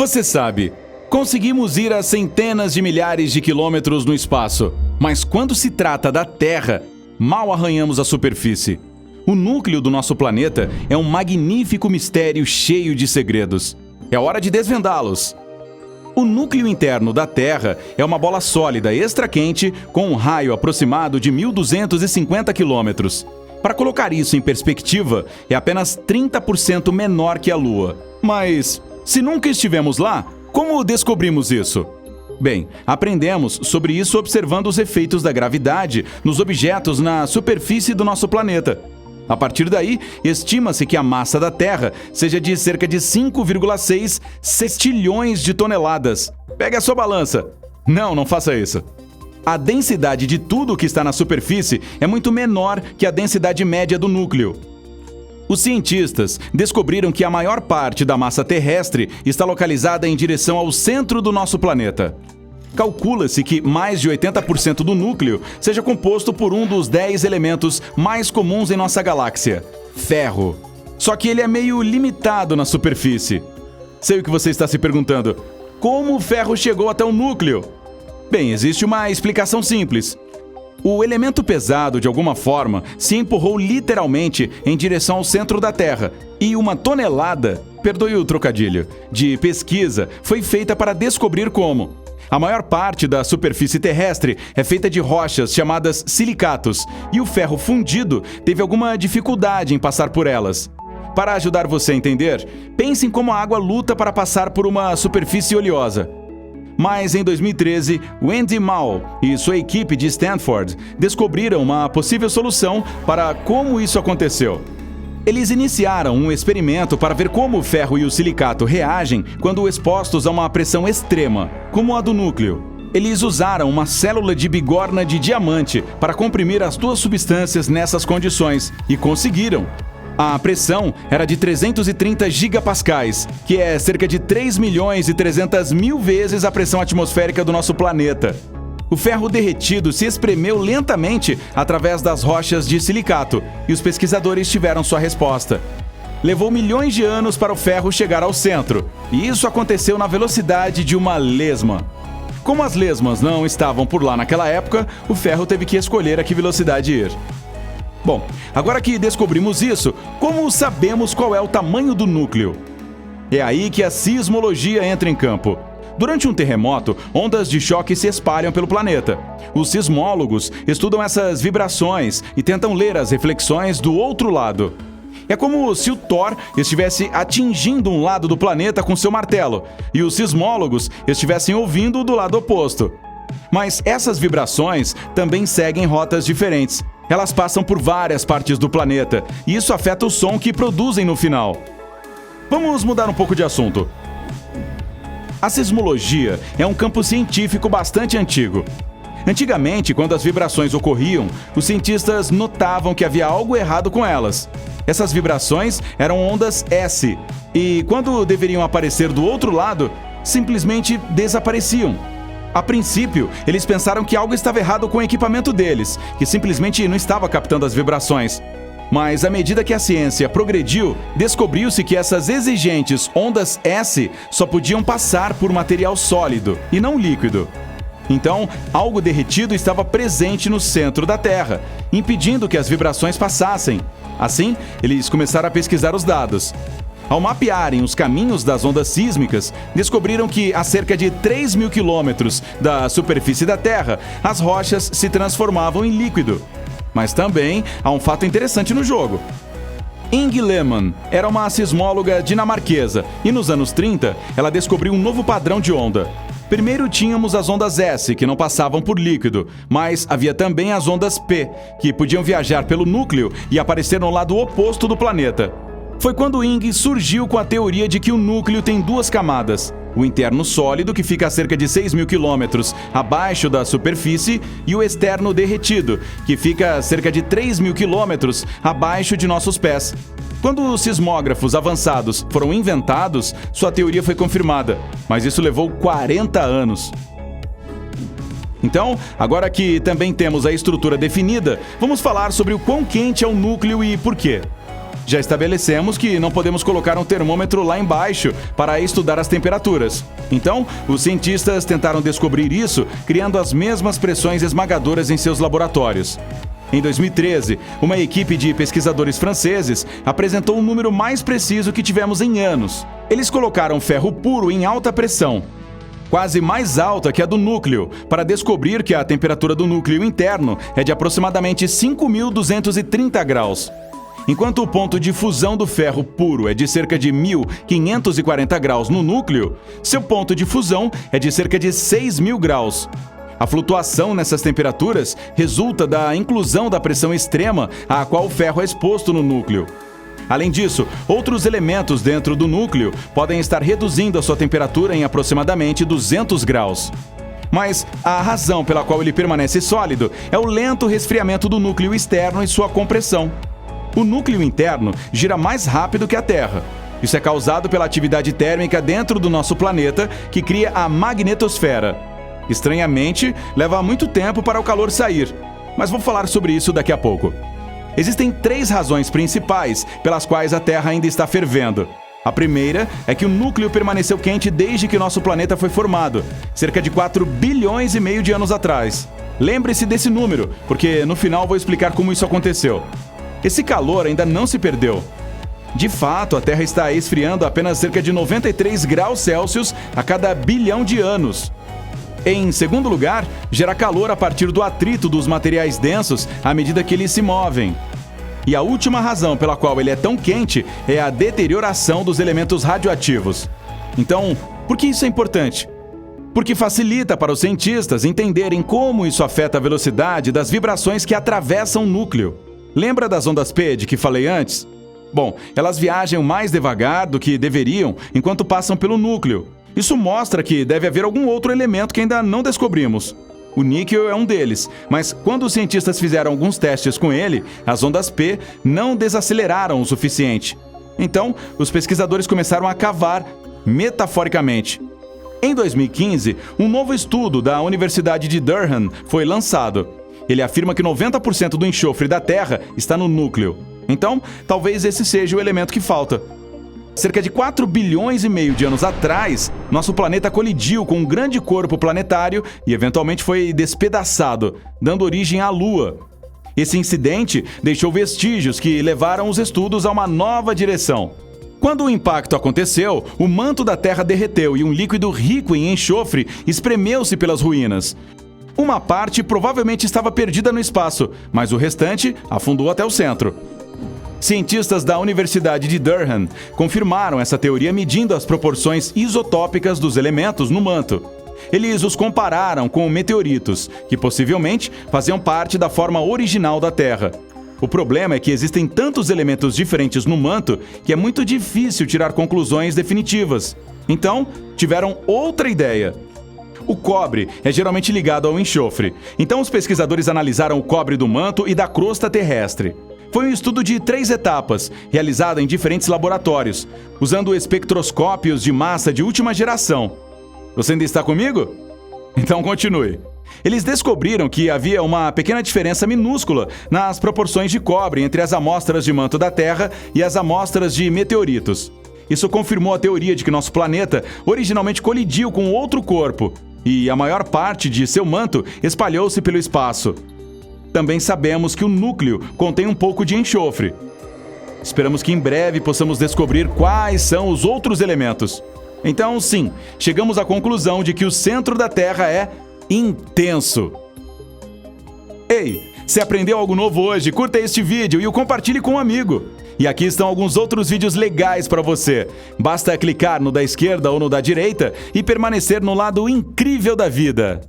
Você sabe, conseguimos ir a centenas de milhares de quilômetros no espaço, mas quando se trata da Terra, mal arranhamos a superfície. O núcleo do nosso planeta é um magnífico mistério cheio de segredos. É hora de desvendá-los. O núcleo interno da Terra é uma bola sólida extra quente com um raio aproximado de 1.250 quilômetros. Para colocar isso em perspectiva, é apenas 30% menor que a Lua. Mas, se nunca estivemos lá, como descobrimos isso? Bem, aprendemos sobre isso observando os efeitos da gravidade nos objetos na superfície do nosso planeta. A partir daí, estima-se que a massa da Terra seja de cerca de 5,6 sextilhões de toneladas. Pegue a sua balança. Não faça isso. A densidade de tudo que está na superfície é muito menor que a densidade média do núcleo. Os cientistas descobriram que a maior parte da massa terrestre está localizada em direção ao centro do nosso planeta. Calcula-se que mais de 80% do núcleo seja composto por um dos 10 elementos mais comuns em nossa galáxia, ferro. Só que ele é meio limitado na superfície. Sei o que você está se perguntando. Como o ferro chegou até o núcleo? Bem, existe uma explicação simples. O elemento pesado, de alguma forma, se empurrou literalmente em direção ao centro da Terra, e uma tonelada, perdoe o trocadilho, de pesquisa foi feita para descobrir como. A maior parte da superfície terrestre é feita de rochas chamadas silicatos, e o ferro fundido teve alguma dificuldade em passar por elas. Para ajudar você a entender, pense em como a água luta para passar por uma superfície oleosa. Mas em 2013, Wendy Mao e sua equipe de Stanford descobriram uma possível solução para como isso aconteceu. Eles iniciaram um experimento para ver como o ferro e o silicato reagem quando expostos a uma pressão extrema, como a do núcleo. Eles usaram uma célula de bigorna de diamante para comprimir as duas substâncias nessas condições e conseguiram. A pressão era de 330 gigapascais, que é cerca de 3.300.000 vezes a pressão atmosférica do nosso planeta. O ferro derretido se espremeu lentamente através das rochas de silicato, e os pesquisadores tiveram sua resposta. Levou milhões de anos para o ferro chegar ao centro, e isso aconteceu na velocidade de uma lesma. Como as lesmas não estavam por lá naquela época, o ferro teve que escolher a que velocidade ir. Bom, agora que descobrimos isso, como sabemos qual é o tamanho do núcleo? É aí que a sismologia entra em campo. Durante um terremoto, ondas de choque se espalham pelo planeta. Os sismólogos estudam essas vibrações e tentam ler as reflexões do outro lado. É como se o Thor estivesse atingindo um lado do planeta com seu martelo e os sismólogos estivessem ouvindo do lado oposto. Mas essas vibrações também seguem rotas diferentes. Elas passam por várias partes do planeta e isso afeta o som que produzem no final. Vamos mudar um pouco de assunto. A sismologia é um campo científico bastante antigo. Antigamente, quando as vibrações ocorriam, os cientistas notavam que havia algo errado com elas. Essas vibrações eram ondas S, e quando deveriam aparecer do outro lado, simplesmente desapareciam. A princípio, eles pensaram que algo estava errado com o equipamento deles, que simplesmente não estava captando as vibrações. Mas, à medida que a ciência progrediu, descobriu-se que essas exigentes ondas S só podiam passar por material sólido e não líquido. Então, algo derretido estava presente no centro da Terra, impedindo que as vibrações passassem. Assim, eles começaram a pesquisar os dados. Ao mapearem os caminhos das ondas sísmicas, descobriram que a cerca de 3.000 quilômetros da superfície da Terra, as rochas se transformavam em líquido. Mas também há um fato interessante no jogo. Inge Lehmann era uma sismóloga dinamarquesa e nos anos 30 ela descobriu um novo padrão de onda. Primeiro tínhamos as ondas S, que não passavam por líquido, mas havia também as ondas P, que podiam viajar pelo núcleo e aparecer no lado oposto do planeta. Foi quando Inge surgiu com a teoria de que o núcleo tem duas camadas. O interno sólido, que fica a cerca de 6.000 quilômetros abaixo da superfície, e o externo derretido, que fica a cerca de 3.000 quilômetros abaixo de nossos pés. Quando os sismógrafos avançados foram inventados, sua teoria foi confirmada, mas isso levou 40 anos. Então, agora que também temos a estrutura definida, vamos falar sobre o quão quente é o núcleo e por quê. Já estabelecemos que não podemos colocar um termômetro lá embaixo para estudar as temperaturas. Então, os cientistas tentaram descobrir isso criando as mesmas pressões esmagadoras em seus laboratórios. Em 2013, uma equipe de pesquisadores franceses apresentou o número mais preciso que tivemos em anos. Eles colocaram ferro puro em alta pressão, quase mais alta que a do núcleo, para descobrir que a temperatura do núcleo interno é de aproximadamente 5.230 graus. Enquanto o ponto de fusão do ferro puro é de cerca de 1.540 graus no núcleo, seu ponto de fusão é de cerca de 6.000 graus. A flutuação nessas temperaturas resulta da inclusão da pressão extrema à qual o ferro é exposto no núcleo. Além disso, outros elementos dentro do núcleo podem estar reduzindo a sua temperatura em aproximadamente 200 graus. Mas a razão pela qual ele permanece sólido é o lento resfriamento do núcleo externo e sua compressão. O núcleo interno gira mais rápido que a Terra. Isso é causado pela atividade térmica dentro do nosso planeta, que cria a magnetosfera. Estranhamente, leva muito tempo para o calor sair, mas vou falar sobre isso daqui a pouco. Existem 3 razões principais pelas quais a Terra ainda está fervendo. A primeira é que o núcleo permaneceu quente desde que nosso planeta foi formado, cerca de 4 bilhões e meio de anos atrás. Lembre-se desse número, porque no final vou explicar como isso aconteceu. Esse calor ainda não se perdeu. De fato, a Terra está esfriando apenas cerca de 93 graus Celsius a cada bilhão de anos. Em segundo lugar, gera calor a partir do atrito dos materiais densos à medida que eles se movem. E a última razão pela qual ele é tão quente é a deterioração dos elementos radioativos. Então, por que isso é importante? Porque facilita para os cientistas entenderem como isso afeta a velocidade das vibrações que atravessam o núcleo. Lembra das ondas P de que falei antes? Bom, elas viajam mais devagar do que deveriam enquanto passam pelo núcleo. Isso mostra que deve haver algum outro elemento que ainda não descobrimos. O níquel é um deles, mas quando os cientistas fizeram alguns testes com ele, as ondas P não desaceleraram o suficiente. Então, os pesquisadores começaram a cavar, metaforicamente. Em 2015, um novo estudo da Universidade de Durham foi lançado. Ele afirma que 90% do enxofre da Terra está no núcleo. Então, talvez esse seja o elemento que falta. Cerca de 4 bilhões e meio de anos atrás, nosso planeta colidiu com um grande corpo planetário e eventualmente foi despedaçado, dando origem à Lua. Esse incidente deixou vestígios que levaram os estudos a uma nova direção. Quando o impacto aconteceu, o manto da Terra derreteu e um líquido rico em enxofre espremeu-se pelas ruínas. Uma parte provavelmente estava perdida no espaço, mas o restante afundou até o centro. Cientistas da Universidade de Durham confirmaram essa teoria medindo as proporções isotópicas dos elementos no manto. Eles os compararam com meteoritos, que possivelmente faziam parte da forma original da Terra. O problema é que existem tantos elementos diferentes no manto que é muito difícil tirar conclusões definitivas. Então, tiveram outra ideia. O cobre é geralmente ligado ao enxofre, então os pesquisadores analisaram o cobre do manto e da crosta terrestre. Foi um estudo de 3 etapas, realizado em diferentes laboratórios, usando espectroscópios de massa de última geração. Você ainda está comigo? Então continue. Eles descobriram que havia uma pequena diferença minúscula nas proporções de cobre entre as amostras de manto da Terra e as amostras de meteoritos. Isso confirmou a teoria de que nosso planeta originalmente colidiu com outro corpo, e a maior parte de seu manto espalhou-se pelo espaço. Também sabemos que o núcleo contém um pouco de enxofre. Esperamos que em breve possamos descobrir quais são os outros elementos. Então, sim, chegamos à conclusão de que o centro da Terra é intenso. Ei, se aprendeu algo novo hoje, curta este vídeo e o compartilhe com um amigo. E aqui estão alguns outros vídeos legais para você. Basta clicar no da esquerda ou no da direita e permanecer no lado incrível da vida.